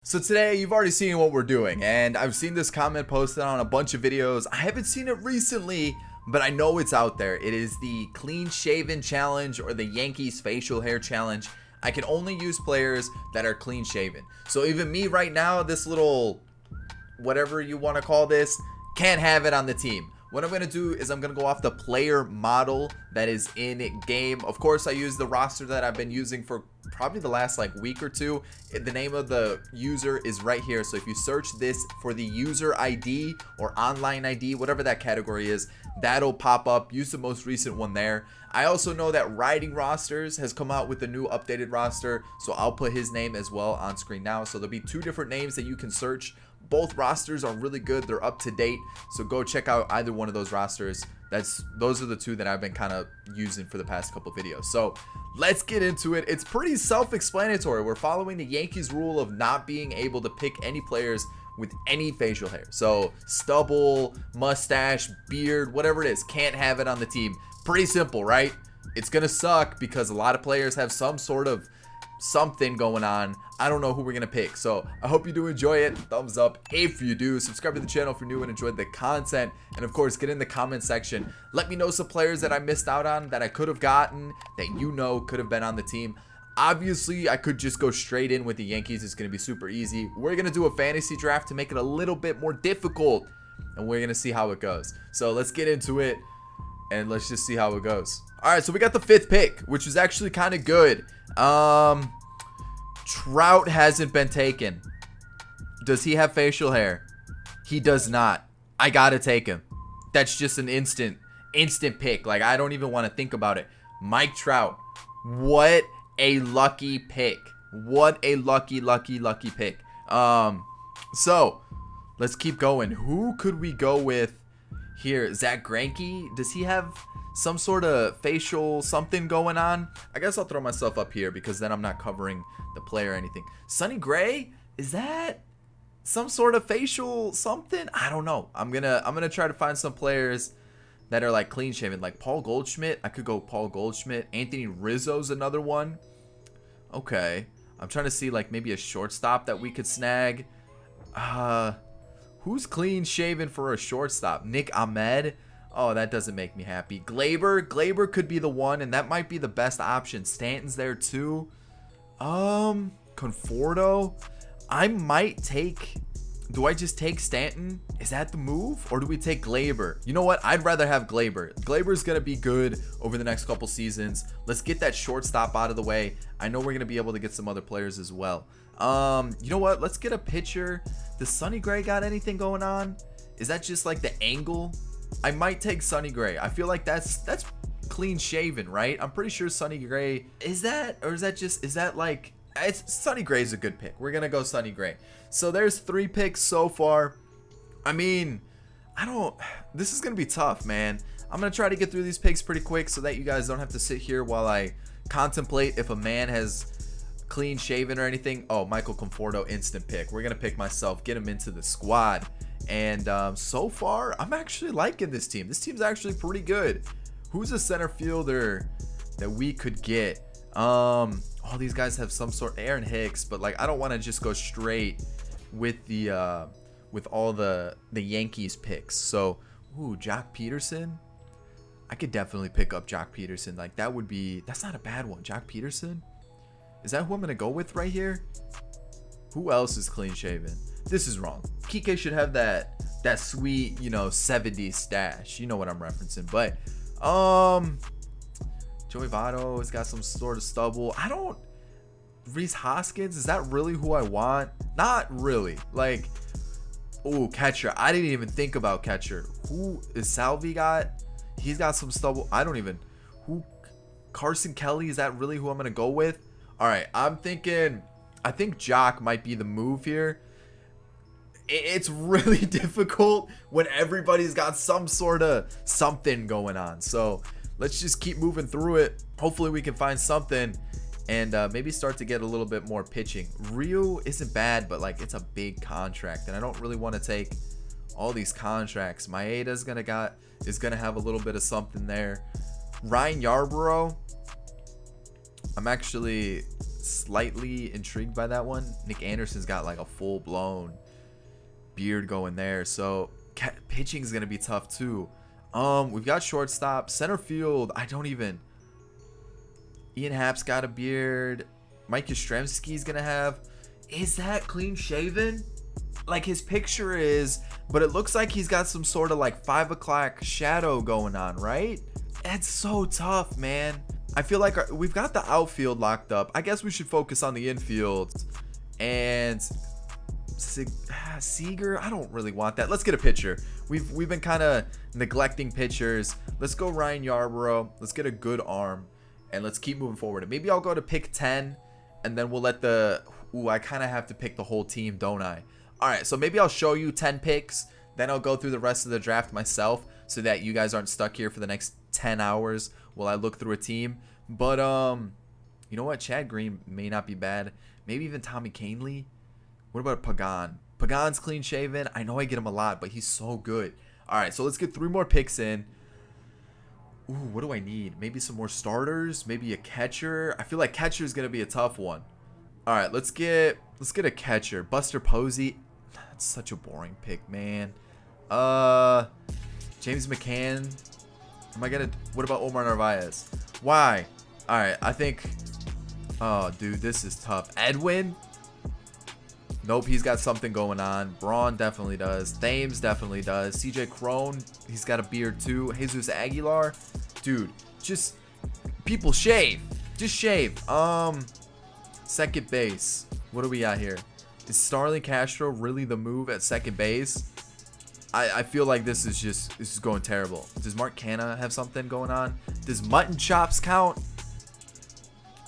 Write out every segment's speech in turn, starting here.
So today you've already seen what we're doing, and I've seen this comment posted on a bunch of videos. I haven't seen it recently, but I know it's out there. It is the clean-shaven challenge, or the Yankees facial hair challenge. I can only use players that are clean-shaven. So even me right now, this little whatever you want to call this, can't have it on the team. What I'm going to do is I'm going to go off the player model that is in game. Of course, I use the roster that I've been using for probably the last week or two. The name of the user is right here. So if you search this for the user ID or online ID, whatever that category is, that'll pop up. Use the most recent one there. I also know that Writing Rosters has come out with a new updated roster, so I'll put his name as well on screen now. So there'll be two different names that you can search. Both rosters are really good. They're up to date, so go check out either one of those rosters. Those are the two that I've been kind of using for the past couple videos. So let's get into it. It's pretty self-explanatory. We're following the Yankees rule of not being able to pick any players with any facial hair. So stubble, mustache, beard, whatever it is, can't have it on the team. Pretty simple, right? It's gonna suck because a lot of players have some sort of something going on. I don't know who we're gonna pick, so I hope you do enjoy it. Thumbs up if you do. Subscribe to the channel if you're new and enjoyed the content, and of course get in the comment section. Let me know some players that I missed out on that I could have gotten, that you know could have been on the team. Obviously I could just go straight in with the Yankees. It's gonna be super easy. We're gonna do a fantasy draft to make it a little bit more difficult, and we're gonna see how it goes. So let's get into it and let's just see how it goes. All right, so we got the 5th pick, which is actually kind of good. Trout hasn't been taken. Does he have facial hair? He does not. I gotta take him. That's just an instant pick. Like, I don't even want to think about it. Mike Trout. What a lucky pick. What a lucky pick. So let's keep going. Who could we go with here? Zach Greinke. Does he have some sort of facial something going on? I guess I'll throw myself up here because then I'm not covering the player or anything. Sonny Gray, is that some sort of facial something? I don't know. I'm gonna try to find some players that are like clean shaven, like Paul Goldschmidt. I could go Paul Goldschmidt. Anthony Rizzo's another one. Okay, I'm trying to see like maybe a shortstop that we could snag. Who's clean shaven for a shortstop? Nick Ahmed. Oh, that doesn't make me happy. Glaber could be the one, and that might be the best option. Stanton's there too. Conforto. I might take... Do I just take Stanton? Is that the move? Or do we take Glaber? You know what? I'd rather have Glaber. Glaber's going to be good over the next couple seasons. Let's get that shortstop out of the way. I know we're going to be able to get some other players as well. You know what? Let's get a pitcher. Does Sonny Gray got anything going on? Is that just like the angle? I might take Sonny Gray. I feel like that's clean shaven, right? I'm pretty sure Sonny Gray is that, or is that just, is that like, it's Sonny Gray's a good pick. We're gonna go Sonny Gray. So there's 3 picks so far. I mean, this is gonna be tough, man. I'm gonna try to get through these picks pretty quick so that you guys don't have to sit here while I contemplate if a man has clean shaven or anything. Oh, Michael Conforto, instant pick. We're gonna pick myself, get him into the squad. And so far, I'm actually liking this team. This team's actually pretty good. Who's a center fielder that we could get? All these guys have some sort. Aaron Hicks, but like I don't want to just go straight with the with all the Yankees picks. So, ooh, Jock Peterson. I could definitely pick up Jock Peterson. Like that's not a bad one. Jock Peterson. Is that who I'm gonna go with right here? Who else is clean shaven? This is wrong. Kike should have that sweet, 70s stash. You know what I'm referencing. But Joey Votto has got some sort of stubble. Reese Hoskins, is that really who I want? Not really. Like, oh, catcher. I didn't even think about catcher. Who is Salvi got? He's got some stubble. Carson Kelly, is that really who I'm gonna go with? All right, I think Jock might be the move here. It's really difficult when everybody's got some sort of something going on. So let's just keep moving through it. Hopefully we can find something and maybe start to get a little bit more pitching. Rio isn't bad, but like it's a big contract and I don't really want to take all these contracts. Maeda's is gonna have a little bit of something there. Ryan Yarbrough, I'm actually slightly intrigued by that one. Nick Anderson's got like a full-blown beard going there, so pitching is gonna be tough too. We've got shortstop, center field. Ian Happ's got a beard. Mike Yastrzemski's gonna have. Is that clean shaven? Like his picture is, but it looks like he's got some sort of like 5 o'clock shadow going on, right? That's so tough, man. I feel like we've got the outfield locked up. I guess we should focus on the infield. And Seager, I don't really want that. Let's get a pitcher. We've been kind of neglecting pitchers. Let's go Ryan Yarbrough. Let's get a good arm, and let's keep moving forward. And maybe I'll go to pick 10, and then we'll let the. Ooh, I kind of have to pick the whole team, don't I? All right, so maybe I'll show you 10 picks. Then I'll go through the rest of the draft myself, so that you guys aren't stuck here for the next 10 hours while I look through a team. But you know what? Chad Green may not be bad. Maybe even Tommy Kahnle. What about Pagan? Pagan's clean shaven. I know I get him a lot, but he's so good. All right, so let's get 3 more picks in. Ooh, what do I need? Maybe some more starters. Maybe a catcher. I feel like catcher is gonna be a tough one. All right, let's get a catcher. Buster Posey. That's such a boring pick, man. James McCann. What about Omar Narvaez? Why? All right, I think. Oh, dude, this is tough. Edwin. Nope, he's got something going on. Braun definitely does. Thames definitely does. CJ Crone, he's got a beard too. Jesus Aguilar, dude, just people shave. Just shave. Second base. What do we got here? Is Starling Castro really the move at second base? I feel like this is going terrible. Does Mark Canha have something going on? Does Mutton Chops count?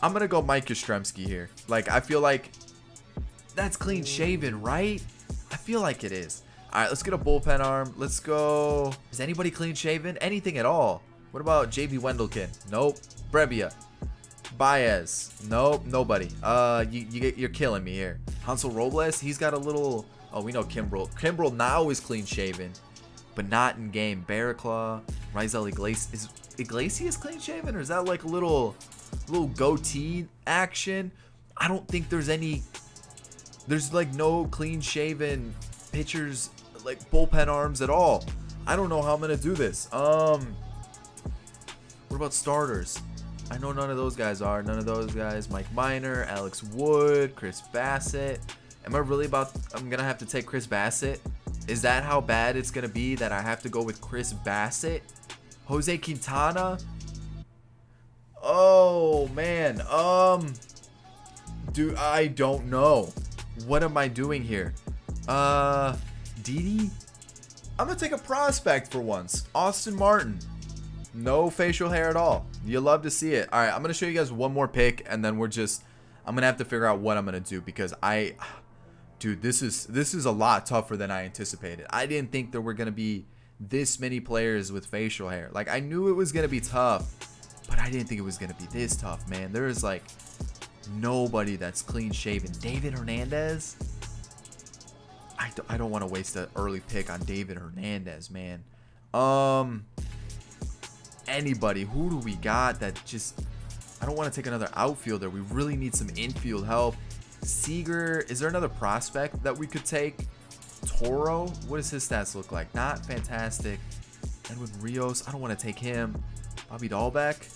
I'm gonna go Mike Yastrzemski here. Like, I feel like that's clean shaven, right? I feel like it is. All right, let's get a bullpen arm. Let's go. Is anybody clean shaven? Anything at all? What about JB Wendelken? Nope. Brebbia. Baez. Nope. Nobody. You're killing me here. Hansel Robles. He's got a little. Oh, we know Kimbrel. Kimbrel now is clean shaven, but not in game. Barraclaw. Rizal Iglesias. Is Iglesias clean shaven, or is that like a little goatee action? I don't think there's any. There's like no clean shaven pitchers, like bullpen arms at all. I don't know how I'm gonna do this. What about starters? I know none of those guys are. None of those guys. Mike Minor, Alex Wood, Chris Bassett. Am I really I'm gonna have to take Chris Bassett? Is that how bad it's gonna be that I have to go with Chris Bassett? Jose Quintana? Oh man. Dude, I don't know. What am I doing here? Didi? I'm gonna take a prospect for once. Austin Martin. No facial hair at all. You love to see it. All right, I'm gonna show you guys one more pick, and then I'm gonna have to figure out what I'm gonna do, because dude, this is a lot tougher than I anticipated. I didn't think there were gonna be this many players with facial hair. Like, I knew it was gonna be tough, but I didn't think it was gonna be this tough, man. There is like nobody that's clean shaven. David Hernandez. I don't want to waste an early pick on David Hernandez, man. Anybody? Who do we got that just? I don't want to take another outfielder. We really need some infield help. Seager. Is there another prospect that we could take? Toro. What does his stats look like? Not fantastic. Edwin Rios. I don't want to take him. Bobby Dahlbeck.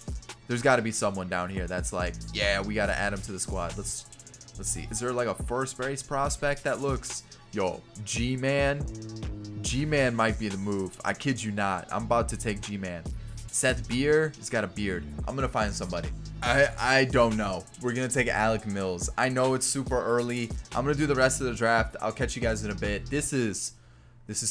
There's got to be someone down here that's like, yeah, we got to add him to the squad. Let's see. Is there like a first base prospect that looks? Yo, G-Man. G-Man might be the move. I kid you not. I'm about to take G-Man. Seth Beer. He's got a beard. I'm going to find somebody. I don't know. We're going to take Alec Mills. I know it's super early. I'm going to do the rest of the draft. I'll catch you guys in a bit. This is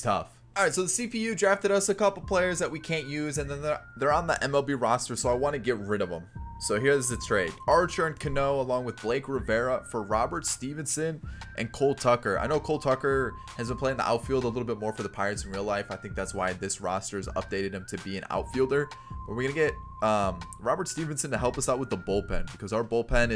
tough. All right, so the CPU drafted us a couple players that we can't use, and then they're on the MLB roster, so I want to get rid of them. So here's the trade. Archer and Cano along with Blake Rivera for Robert Stevenson and Cole Tucker. I know Cole Tucker has been playing the outfield a little bit more for the Pirates in real life. I think that's why this roster has updated him to be an outfielder. But we're going to get Robert Stevenson to help us out with the bullpen, because our bullpen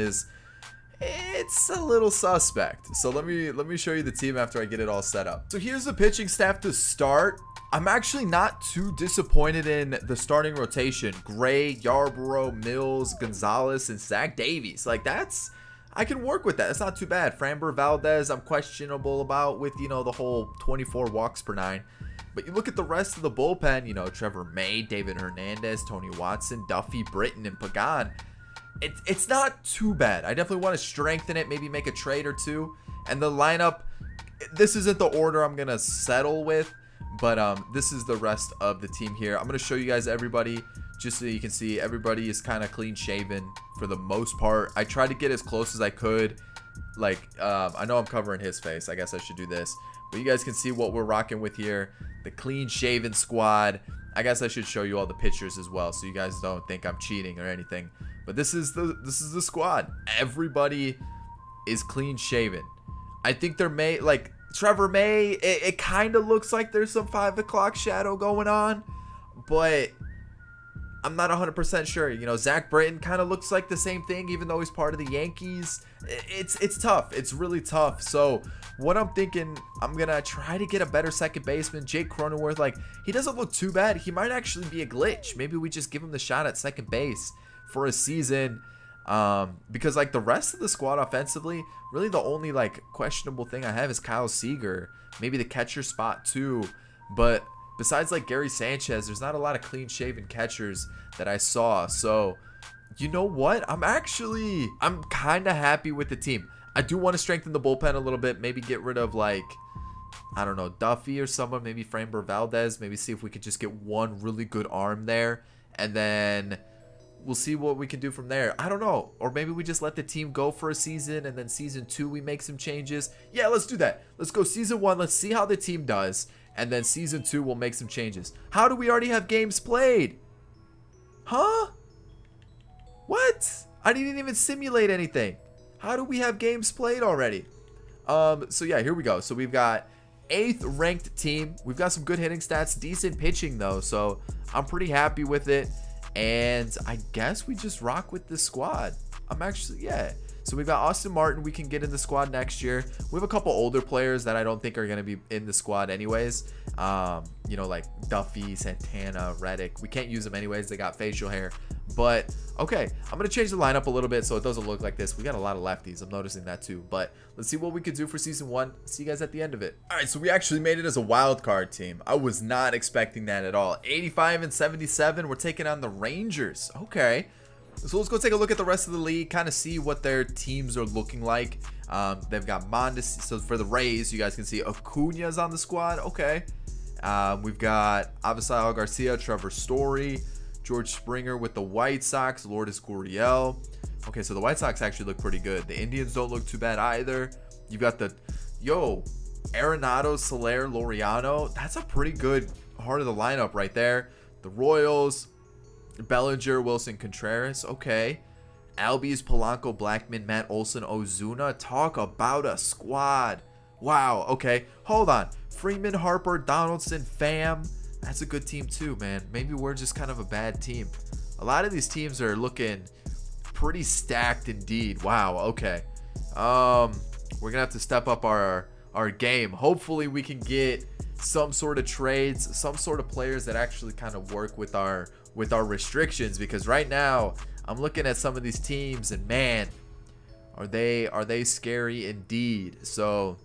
it's a little suspect. So let me show you the team after I get it all set up. So here's the pitching staff to start. I'm actually not too disappointed in the starting rotation. Gray, Yarbrough, Mills, Gonzalez, and Zach Davies. Like, that's I can work with that. It's not too bad. Framber Valdez, I'm questionable about with, you know, the whole 24 walks per 9. But you look at the rest of the bullpen, you know, Trevor May, David Hernandez, Tony Watson, Duffy, Britton, and Pagan. It's not too bad. I definitely want to strengthen it, maybe make a trade or two. And the lineup, this isn't the order I'm going to settle with, but this is the rest of the team here. I'm going to show you guys everybody just so you can see everybody is kind of clean shaven for the most part. I tried to get as close as I could. Like, I know I'm covering his face. I guess I should do this. But you guys can see what we're rocking with here. The clean shaven squad. I guess I should show you all the pictures as well, so you guys don't think I'm cheating or anything. But this is the squad. Everybody is clean shaven. I think there may, like, Trevor May, it kind of looks like there's some 5 o'clock shadow going on, but I'm not 100% sure. You know, Zach Britton kind of looks like the same thing, even though he's part of the Yankees. It's tough. It's really tough. So what I'm thinking, I'm going to try to get a better second baseman. Jake Cronenworth, like, he doesn't look too bad. He might actually be a glitch. Maybe we just give him the shot at second base for a season. Because, like, the rest of the squad offensively, really the only, like, questionable thing I have is Kyle Seager. Maybe the catcher spot too. But besides, like, Gary Sanchez, there's not a lot of clean-shaven catchers that I saw. So, you know what? I'm kind of happy with the team. I do want to strengthen the bullpen a little bit. Maybe get rid of, like, I don't know, Duffy or someone. Maybe Framber Valdez. Maybe see if we could just get one really good arm there. And then we'll see what we can do from there. I don't know. Or maybe we just let the team go for a season, and then season 2 we make some changes. Yeah, let's do that. Let's go season 1. Let's see how the team does. And then season 2 we'll make some changes. How do we already have games played? Huh? What? I didn't even simulate anything. How do we have games played already? So yeah, here we go. So we've got 8th ranked team. We've got some good hitting stats, decent pitching though. So I'm pretty happy with it. And I guess we just rock with this squad. Yeah. So we've got Austin Martin. We can get in the squad next year. We have a couple older players that I don't think are going to be in the squad anyways. You know, like Duffy, Santana, Reddick. We can't use them anyways. They got facial hair. But, okay. I'm going to change the lineup a little bit so it doesn't look like this. We got a lot of lefties. I'm noticing that too. But let's see what we could do for season 1. See you guys at the end of it. All right, so we actually made it as a wild card team. I was not expecting that at all. 85 and 77. We're taking on the Rangers. Okay. So let's go take a look at the rest of the league, kind of see what their teams are looking like. They've got Mondesi. So for the Rays, you guys can see Acuna's on the squad. Okay. We've got Avisail Garcia, Trevor Story, George Springer with the White Sox, Lourdes Gurriel. Okay, so the White Sox actually look pretty good. The Indians don't look too bad either. You've got Arenado, Soler, Laureano. That's a pretty good heart of the lineup right there. The Royals, Bellinger, Wilson Contreras. Okay. Albies, Polanco, Blackman, Matt Olson, Ozuna. Talk about a squad. Wow. Okay. Hold on. Freeman, Harper, Donaldson, Pham. That's a good team too, man. Maybe we're just kind of a bad team. A lot of these teams are looking pretty stacked indeed. Wow. Okay. We're gonna have to step up our game. Hopefully we can get some sort of trades, some sort of players that actually kind of work with our restrictions, because right now I'm looking at some of these teams and man, are they scary indeed. So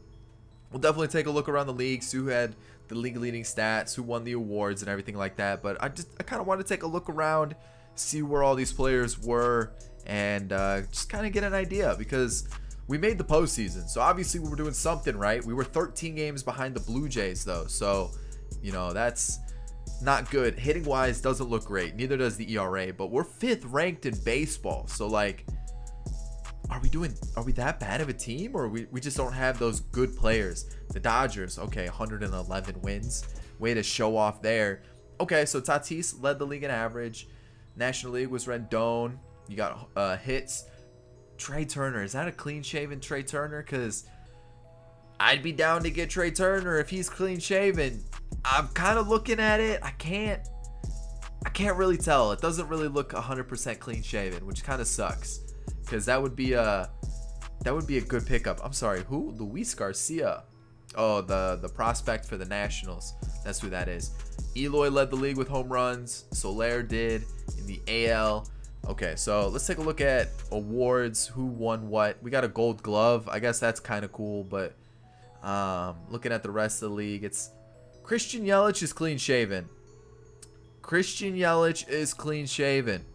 we'll definitely take a look around the league, see who had the league leading stats, who won the awards and everything like that. But I kind of want to take a look around, see where all these players were, and just kind of get an idea, because we made the postseason, so obviously we were doing something right. We were 13 games behind the Blue Jays though, so you know that's not good. Hitting wise doesn't look great, neither does the ERA, but we're 5th ranked in baseball. So like, are we that bad of a team, or we just don't have those good players? The Dodgers, okay, 111 wins, way to show off there. Okay, so Tatis led the league in average. National League was Rendon. You got hits. Trey Turner, is that a clean shaven Trey Turner? Because I'd be down to get Trey Turner if he's clean shaven. I'm kind of looking at it. I can't really tell. It doesn't really look 100% clean shaven, which kind of sucks, because that would be a good pickup. I'm sorry, who? Luis Garcia. Oh, the prospect for the Nationals. That's who that is. Eloy led the league with home runs. Soler did in the AL. Okay, so let's take a look at awards. Who won what? We got a gold glove. I guess that's kind of cool, but looking at the rest of the league, it's Christian Yelich is clean shaven. Christian Yelich is clean shaven.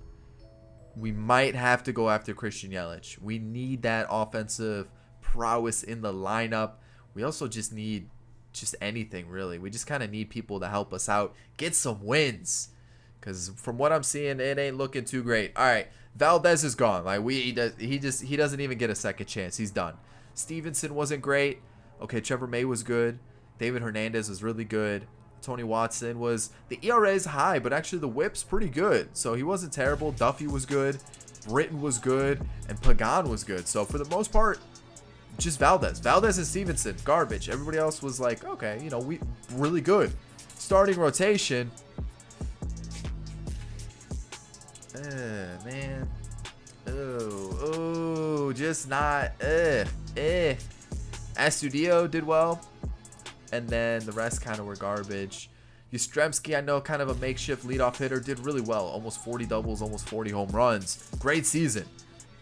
We might have to go after Christian Yelich. We need that offensive prowess in the lineup. We also just need just anything, really. We just kind of need people to help us out, get some wins. Because from what I'm seeing, it ain't looking too great. All right, Valdez is gone. Like he doesn't even get a second chance. He's done. Stevenson wasn't great. Okay, Trevor May was good. David Hernandez was really good. Tony Watson was, the ERA is high, but actually the whip's pretty good. So he wasn't terrible. Duffy was good. Britton was good. And Pagan was good. So for the most part, just Valdez. Valdez and Stevenson, garbage. Everybody else was like, okay, you know, we really good. Starting rotation. Man. Oh, just not. Astudillo did well. And then the rest kind of were garbage. Yastrzemski, I know, kind of a makeshift leadoff hitter, did really well. Almost 40 doubles, almost 40 home runs. Great season.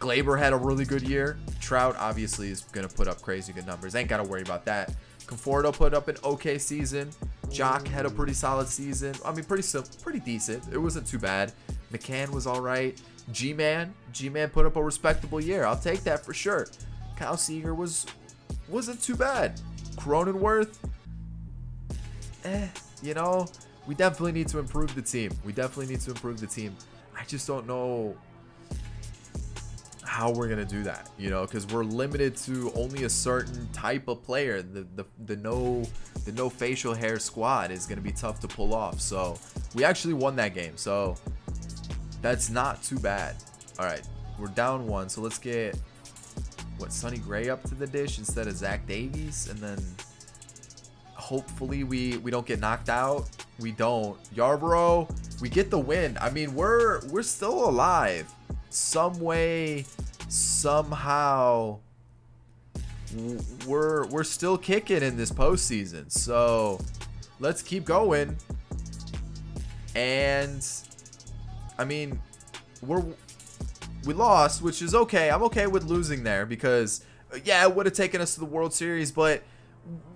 Glaber had a really good year. Trout obviously is going to put up crazy good numbers. Ain't got to worry about that. Conforto put up an okay season. Jock had a pretty solid season. I mean, pretty decent. It wasn't too bad. McCann was all right. G-Man put up a respectable year. I'll take that for sure. Kyle Seager wasn't too bad. Cronenworth, you know, we definitely need to improve the team. I just don't know how we're gonna do that, you know, because we're limited to only a certain type of player. The no facial hair squad is gonna be tough to pull off. So we actually won that game, so that's not too bad. All right, we're down one, so let's get Sonny Gray up to the dish instead of Zach Davies, and then hopefully we don't get knocked out. We don't. Yarborough, we get the win. I mean, we're still alive some way, somehow. We're still kicking in this postseason, so let's keep going. And I mean, we lost, which is okay. I'm okay with losing there because, yeah, it would have taken us to the World Series, but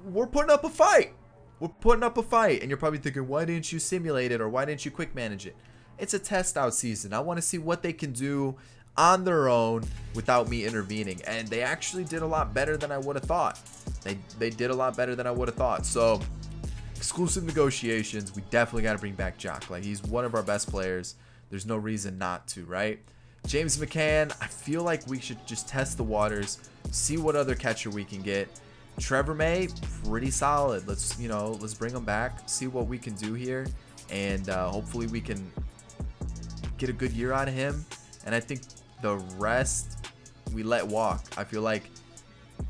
we're putting up a fight. And you're probably thinking, why didn't you simulate it, or why didn't you quick manage it? It's a test out season. I want to see what they can do on their own without me intervening. And they actually did a lot better than I would have thought. They did a lot better than I would have thought. So exclusive negotiations. We definitely got to bring back Jock. Like, he's one of our best players. There's no reason not to, right? James McCann, I feel like we should just test the waters, see what other catcher we can get. Trevor May, pretty solid. Let's bring him back, see what we can do here, and hopefully we can get a good year out of him. And I think the rest we let walk. I feel like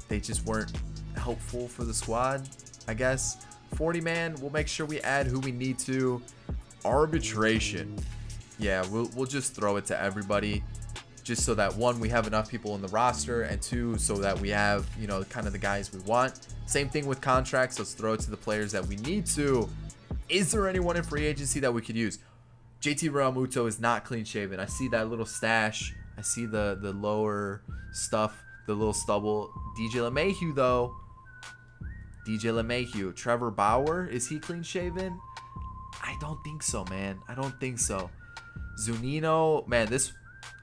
they just weren't helpful for the squad, I guess. 40-man, we'll make sure we add who we need to. Arbitration. Yeah, we'll just throw it to everybody, just so that, one, we have enough people in the roster, and two, so that we have, you know, kind of the guys we want. Same thing with contracts. Let's throw it to the players that we need to. Is there anyone in free agency that we could use? JT Realmuto is not clean shaven. I see that little stash. I see the lower stuff, the little stubble. DJ LeMahieu, though. DJ LeMahieu. Trevor Bauer, is he clean shaven? I don't think so, man. I don't think so. Zunino, man, this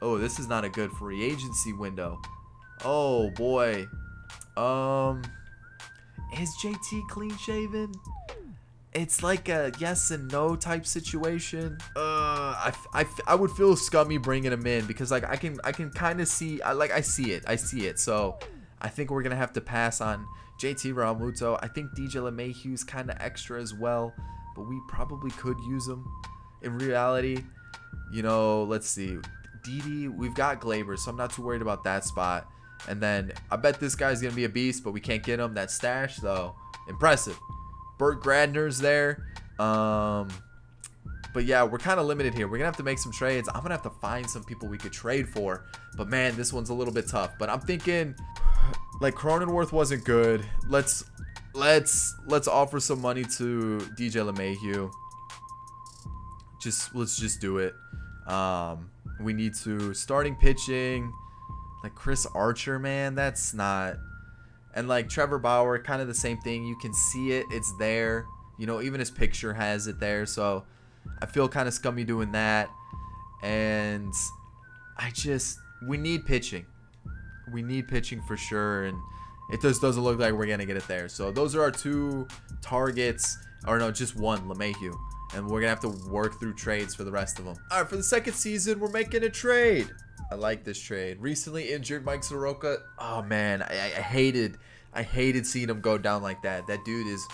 is not a good free agency window. Oh boy. Is JT clean shaven? It's like a yes and no type situation. I would feel scummy bringing him in, because like I can kind of see, I see it. So I think we're gonna have to pass on JT Realmuto. I think DJ LeMahieu's kind of extra as well, but we probably could use him in reality. You know, let's see. Didi, we've got Glaber, so I'm not too worried about that spot. And then I bet this guy's going to be a beast, but we can't get him. That stash, though, impressive. Burt Gradner's there. But yeah, we're kind of limited here. We're going to have to make some trades. I'm going to have to find some people we could trade for. But man, this one's a little bit tough. But I'm thinking, like, Cronenworth wasn't good. Let's offer some money to DJ LeMahieu. Let's just do it. We need to starting pitching. Like Chris Archer, man, that's not. And like Trevor Bauer, kind of the same thing. You can see it. It's there. You know, even his picture has it there. So I feel kind of scummy doing that. And we need pitching. We need pitching for sure. And it just doesn't look like we're going to get it there. So those are our 2 targets. Or no, just one, LeMahieu. And we're going to have to work through trades for the rest of them. All right, for the second season, we're making a trade. I like this trade. Recently injured Mike Soroka. Oh, man, I hated seeing him go down like that. That dude is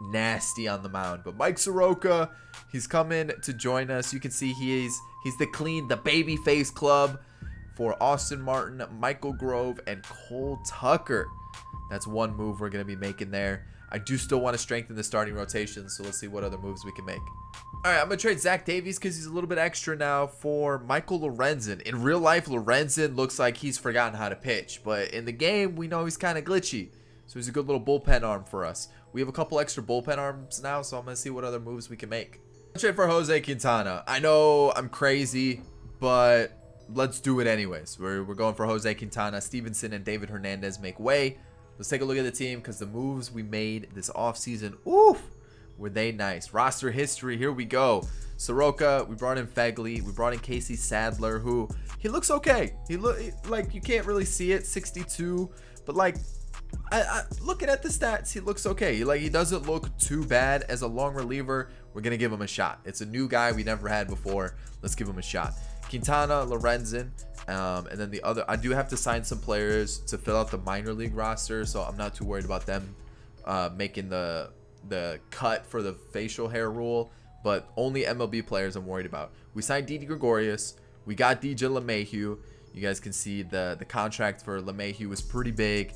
nasty on the mound. But Mike Soroka, he's coming to join us. You can see he's the baby face club for Austin Martin, Michael Grove, and Cole Tucker. That's one move we're going to be making there. I do still want to strengthen the starting rotation, so let's see what other moves we can make. All right, I'm going to trade Zach Davies because he's a little bit extra now for Michael Lorenzen. In real life, Lorenzen looks like he's forgotten how to pitch, but in the game, we know he's kind of glitchy. So he's a good little bullpen arm for us. We have a couple extra bullpen arms now, so I'm going to see what other moves we can make. Trade for Jose Quintana. I know I'm crazy, but let's do it anyways. We're going for Jose Quintana. Stevenson and David Hernandez make way. Let's take a look at the team because the moves we made this offseason, oof, were they nice. Roster history, here we go. Soroka, we brought in Fegley. We brought in Casey Sadler, who, he looks okay. He look like you can't really see it, 62, but like, looking at the stats, he looks okay. He doesn't look too bad as a long reliever. We're gonna give him a shot. It's a new guy we never had before. Let's give him a shot. Quintana, Lorenzen, and then the other. I do have to sign some players to fill out the minor league roster, so I'm not too worried about them making the cut for the facial hair rule. But only MLB players I'm worried about. We signed Didi Gregorius. We got DJ LeMahieu. You guys can see the contract for LeMahieu was pretty big.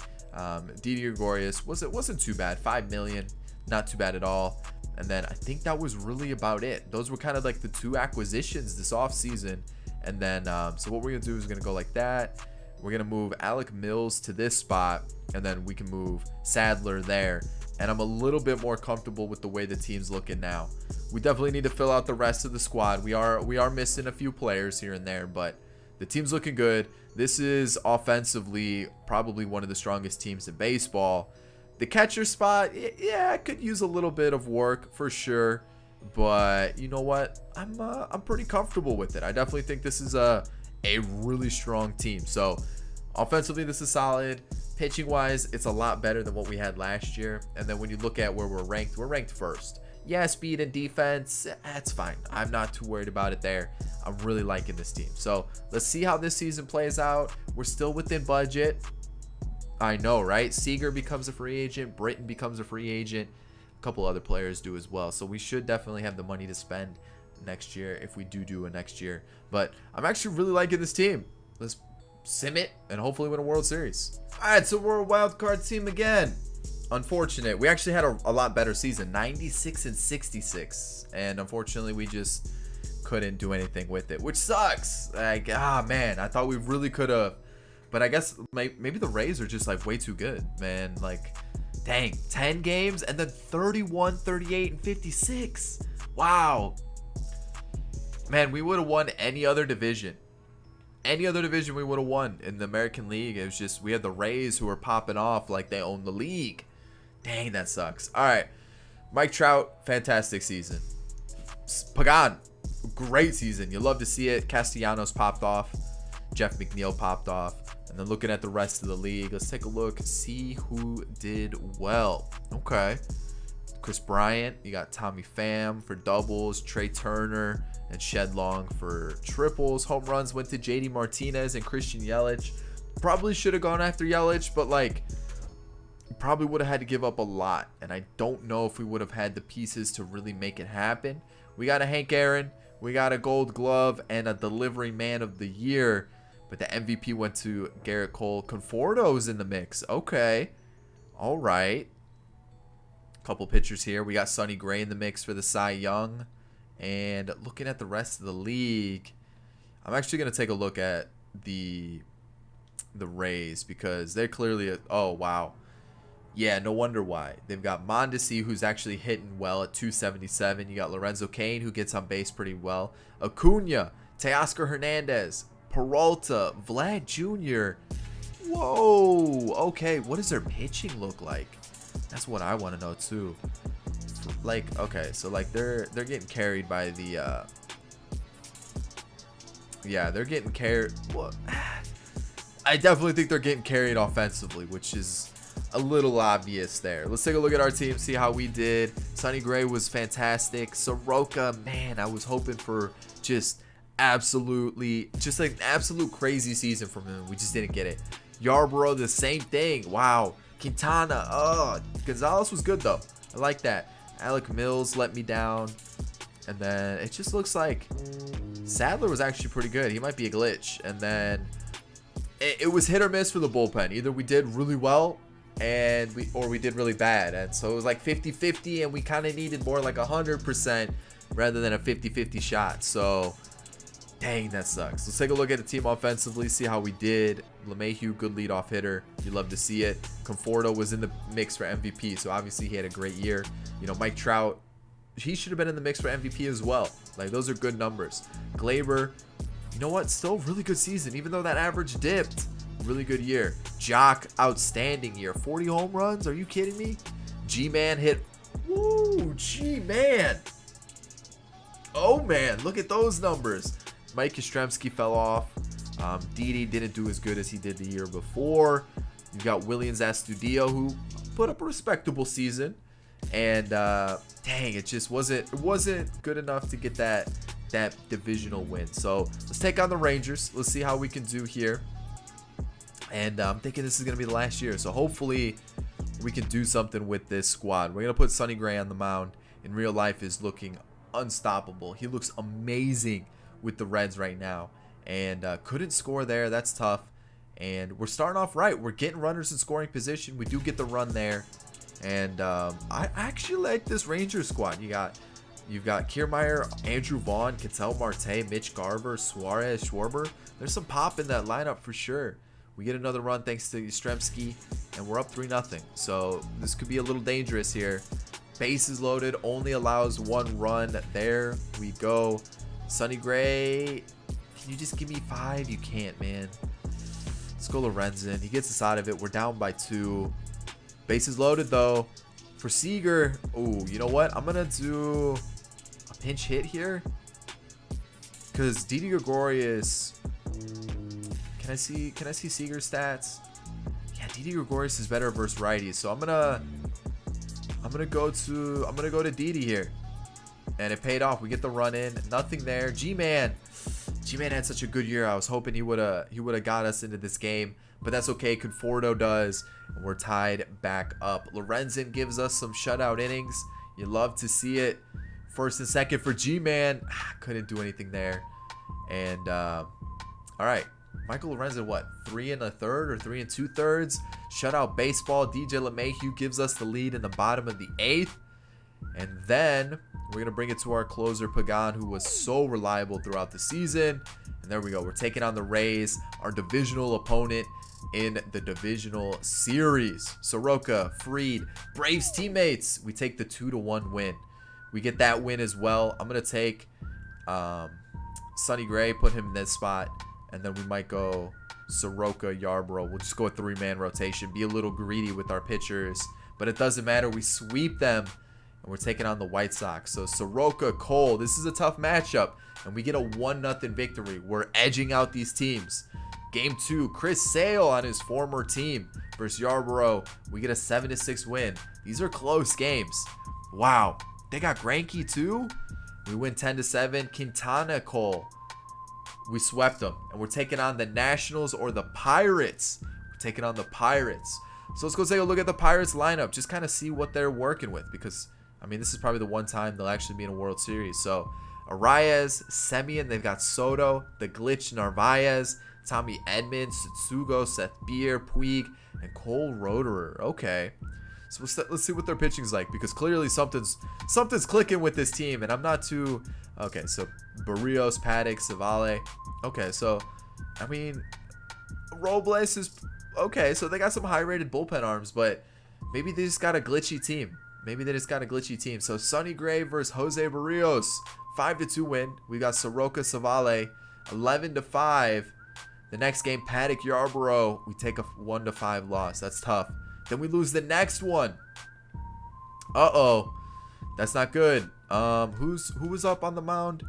Didi Gregorius wasn't too bad. $5 million, not too bad at all. And then I think that was really about it. Those were kind of like the 2 acquisitions this offseason. And then so what we're gonna do is we're gonna go like that. We're gonna move Alec Mills to this spot, and then we can move Sadler there. And I'm a little bit more comfortable with the way the team's looking now. We definitely need to fill out the rest of the squad. We are missing a few players here and there, but the team's looking good. This is offensively probably one of the strongest teams in baseball. The catcher spot, yeah, I could use a little bit of work for sure, but you know what? I'm pretty comfortable with it. I definitely think this is a really strong team. So offensively, this is solid. Pitching wise, it's a lot better than what we had last year. And then when you look at where we're ranked first. Yeah, speed and defense, that's fine. I'm not too worried about it there. I'm really liking this team. So let's see how this season plays out. We're still within budget. I know, right? Seager becomes a free agent. Britton becomes a free agent. A couple other players do as well. So we should definitely have the money to spend next year if we do a next year. But I'm actually really liking this team. Let's sim it and hopefully win a World Series. All right, so we're a wild card team again. Unfortunate. We actually had a lot better season, 96 and 66, and unfortunately we just couldn't do anything with it, which sucks. Like, man, I thought we really could have, but I guess maybe the Rays are just like way too good, man. Like, dang, 10 games and then 31, 38, and 56. Wow, man, we would have won any other division. Any other division we would have won in the American League. It was just we had the Rays who were popping off like they own the league. Dang, that sucks. All right, Mike Trout, fantastic season. Pagan, great season. You love to see it. Castellanos popped off. Jeff McNeil popped off. And then looking at the rest of the league, let's take a look, see who did well. Okay, Chris Bryant. You got Tommy Pham for doubles. Trey Turner and Shedlong for triples. Home runs went to JD Martinez and Christian Yelich. Probably should have gone after Yelich, but like, probably would have had to give up a lot. And I don't know if we would have had the pieces to really make it happen. We got a Hank Aaron. We got a Gold Glove and a Delivery Man of the Year. But the MVP went to Garrett Cole. Conforto's in the mix. Okay. All right. Couple pitchers here. We got Sonny Gray in the mix for the Cy Young. And looking at the rest of the league, I'm actually going to take a look at the Rays because they're clearly oh, wow. Yeah, no wonder why. They've got Mondesi, who's actually hitting well at 277. You got Lorenzo Cain, who gets on base pretty well. Acuna, Teoscar Hernandez, Peralta, Vlad Jr. Whoa. Okay, what does their pitching look like? That's what I want to know too. Like, okay, so like they're getting carried by the yeah, they're getting carried. Well, I definitely think they're getting carried offensively, which is a little obvious there. Let's take a look at our team, see how we did. Sonny Gray was fantastic. Soroka, man, I was hoping for just absolutely, just like an absolute crazy season from him. We just didn't get it. Yarbrough, the same thing. Wow. Quintana, oh, Gonzalez was good though. I like that. Alec Mills let me down. And then it just looks like Sadler was actually pretty good. He might be a glitch. And then it was hit or miss for the bullpen. Either we did really well or we did really bad. And so it was like 50-50, and we kind of needed more like 100% rather than a 50-50 shot. So dang, that sucks. Let's take a look at the team offensively, see how we did. LeMahieu, good leadoff hitter. You love to see it. Conforto was in the mix for MVP, so obviously he had a great year. You know, Mike Trout, he should have been in the mix for MVP as well. Like, those are good numbers. Glaber, you know what? Still really good season, even though that average dipped. Really good year. Jock, outstanding year. 40 home runs? Are you kidding me? G-Man hit. Woo, G-Man. Oh, man, look at those numbers. Mike Yastrzemski fell off. Didi didn't do as good as he did the year before. You've got Williams Astudillo, who put up a respectable season. And dang, it just wasn't good enough to get that divisional win. So let's take on the Rangers. Let's see how we can do here. And I'm thinking this is going to be the last year. So hopefully we can do something with this squad. We're going to put Sonny Gray on the mound. In real life is looking unstoppable. He looks amazing with the Reds right now. And couldn't score there. That's tough. And we're starting off right. We're getting runners in scoring position. We do get the run there. And I actually like this Rangers squad. You've got Kiermaier, Andrew Vaughn, Ketel Marte, Mitch Garver, Suarez, Schwarber. There's some pop in that lineup for sure. We get another run thanks to Yastrzemski, and we're up 3-0. So this could be a little dangerous here. Bases loaded, only allows one run. There we go. Sonny Gray, can you just give me 5? You can't, man. Let's go Lorenzen. He gets us out of it. We're down by 2. Bases loaded though. For Seager, oh, you know what? I'm gonna do a pinch hit here, because Didi Gregorius. Can I see Seager's stats? Yeah, Didi Gregorius is better versus righties, so I'm gonna go to Didi here, and it paid off. We get the run in. Nothing there. G-Man had such a good year. I was hoping he would have got us into this game. But that's okay. Conforto does. And we're tied back up. Lorenzen gives us some shutout innings. You love to see it. First and second for G-Man. Couldn't do anything there. And, all right. Michael Lorenzen, what? 3 1/3 or 3 2/3? Shutout baseball. DJ LeMahieu gives us the lead in the bottom of the 8th. And then we're going to bring it to our closer, Pagan, who was so reliable throughout the season. And there we go. We're taking on the Rays, our divisional opponent in the divisional series. Soroka, Fried, Braves teammates. We take the 2-1 win. We get that win as well. I'm going to take Sonny Gray, put him in this spot. And then we might go Soroka, Yarbrough. We'll just go a 3-man rotation. Be a little greedy with our pitchers. But it doesn't matter. We sweep them. And we're taking on the White Sox. So Soroka, Cole. This is a tough matchup. And we get a 1-0 victory. We're edging out these teams. Game 2, Chris Sale on his former team versus Yarbrough. We get a 7-6 win. These are close games. Wow. They got Greinke too? We win 10-7. Quintana, Cole. We swept them. And we're taking on the Nationals or the Pirates. We're taking on the Pirates. So let's go take a look at the Pirates lineup. Just kind of see what they're working with. Because, I mean, this is probably the one time they'll actually be in a World Series. So, Arraez, Semien. They've got Soto, the glitch Narvaez, Tommy Edmonds, Satsugo, Seth Beer, Puig, and Cole Roederer. Okay. So let's see what their pitching's like, because clearly something's clicking with this team, and I'm not too... Okay, so Barrios, Paddock, Savale. Okay, so, I mean, Robles is... Okay, so they got some high-rated bullpen arms, but maybe they just got a glitchy team. So Sonny Gray versus Jose Barrios. 5-2 win. We got Soroka, Savale. 11-5. The next game, Paddock Yarborough, we take a 1-5 loss. That's tough. Then we lose the next one. Uh-oh. That's not good. Who was up on the mound?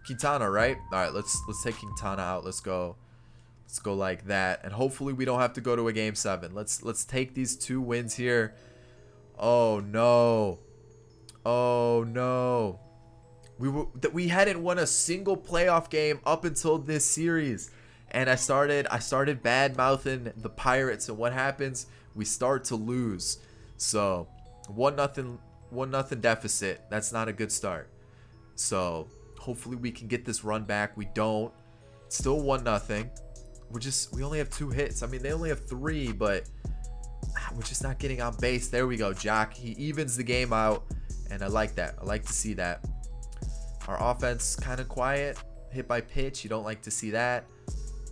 Quintana, right? All right, let's take Quintana out. Let's go like that, and hopefully we don't have to go to a game 7. Let's take these 2 wins here. Oh no. Oh no. We hadn't won a single playoff game up until this series, and I started bad mouthing the Pirates, and what happens? We start to lose. So 1-0 deficit. That's not a good start. So hopefully we can get this run back. We don't. Still 1-0. We only have 2 hits. I mean, they only have 3, but we're just not getting on base. There we go. Jock, he evens the game out, and I like that. I like to see that. Our offense kind of quiet. Hit by pitch. You don't like to see that.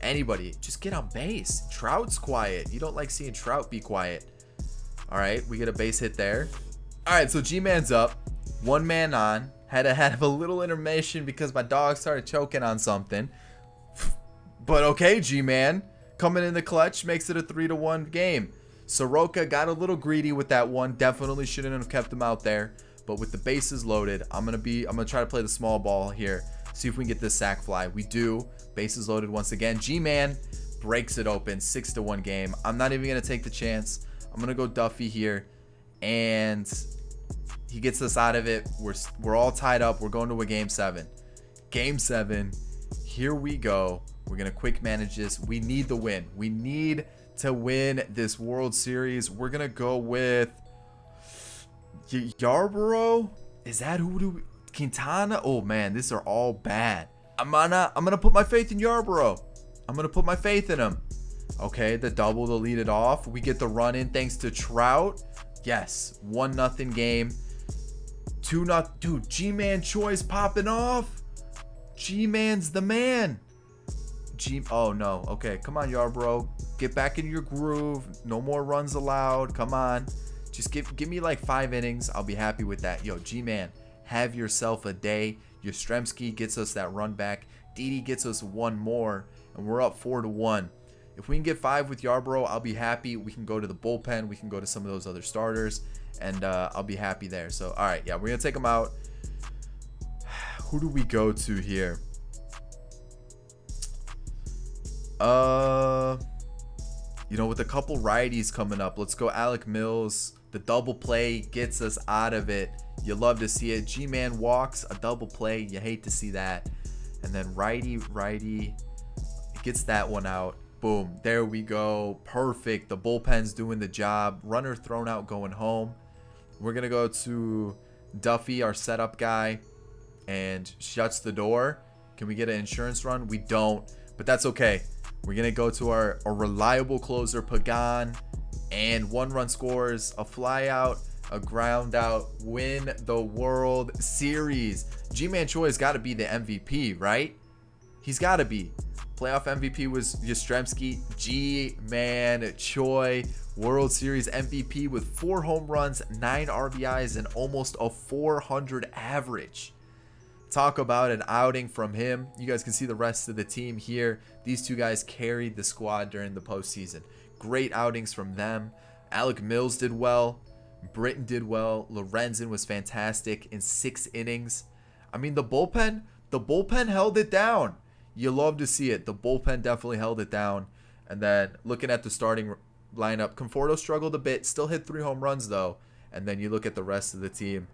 Anybody, just get on base. Trout's quiet. You don't like seeing Trout be quiet. All right, we get a base hit there. All right, so G-Man's up. 1 man on. Had to have a little intermission because my dog started choking on something. But okay, G-Man. Coming in the clutch makes it a 3-1 game. Soroka got a little greedy with that one. Definitely shouldn't have kept him out there. But with the bases loaded, I'm gonna try to play the small ball here. See if we can get this sac fly. We do. Bases loaded once again. G-Man breaks it open. 6-1 game. I'm not even gonna take the chance. I'm gonna go Duffy here, and he gets us out of it. We're all tied up. We're going to a game 7. Game 7. Here we go. We're gonna quick manage this. We need the win. We need to win this World Series. We're gonna go with Yarborough. Is that who? Quintana? Oh man, these are all bad. I'm gonna put my faith in Yarborough. I'm gonna put my faith in him. Okay, the double to lead it off. We get the run in thanks to Trout. Yes, 1-0 game. 2-0. Dude, G-Man Choi's popping off. G-Man's the man. Oh no. Okay, come on, Yarborough. Get back in your groove. No more runs allowed. Come on. Just give me like 5 innings. I'll be happy with that. Yo, G-Man, have yourself a day. Yastrzemski gets us that run back. Didi gets us 1 more, and we're up 4-1. If we can get 5 with Yarborough, I'll be happy. We can go to the bullpen. We can go to some of those other starters, and I'll be happy there. So, all right, yeah, we're going to take them out. Who do we go to here? You know, with a couple righties coming up, let's go Alec Mills. The double play gets us out of it. You love to see it. G-Man walks, a double play. You hate to see that. And then righty gets that one out. Boom. There we go. Perfect. The bullpen's doing the job. Runner thrown out, going home. We're going to go to Duffy, our setup guy, and shuts the door. Can we get an insurance run? We don't, but that's okay. We're going to go to our reliable closer, Pagan, and 1-run scores, a fly out, a ground out, win the World Series. G-Man Choi's got to be the MVP, right? He's got to be. Playoff MVP was Yastrzemski. G-Man Choi, World Series MVP with 4 home runs, 9 RBIs, and almost a 400 average. Talk about an outing from him. You guys can see the rest of the team here. These 2 guys carried the squad during the postseason. Great outings from them. Alec Mills did well. Britton did well. Lorenzen was fantastic in 6 innings. I mean, the bullpen held it down. You love to see it. The bullpen definitely held it down. And then looking at the starting lineup, Conforto struggled a bit. Still hit 3 home runs, though. And then you look at the rest of the team.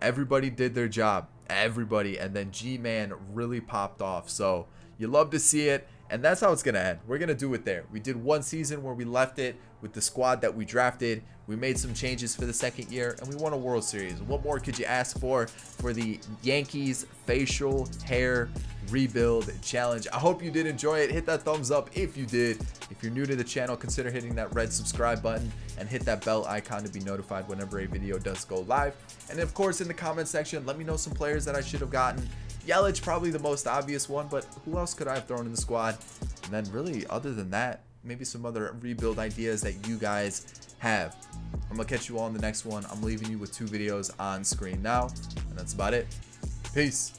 Everybody did their job. Everybody. And then G-Man really popped off. So you love to see it. And that's how it's going to end. We're going to do it there. We did 1 season where we left it with the squad that we drafted. We made some changes for the 2nd year, and we won a World Series. What more could you ask for the Yankees facial hair rebuild challenge? I hope you did enjoy it. Hit that thumbs up if you did. If you're new to the channel, consider hitting that red subscribe button and hit that bell icon to be notified whenever a video does go live. And of course, in the comment section, let me know some players that I should have gotten. Yelich, probably the most obvious one, but who else could I have thrown in the squad? And then really, other than that, maybe some other rebuild ideas that you guys have. I'm going to catch you all in the next one. I'm leaving you with 2 videos on screen now, and that's about it. Peace.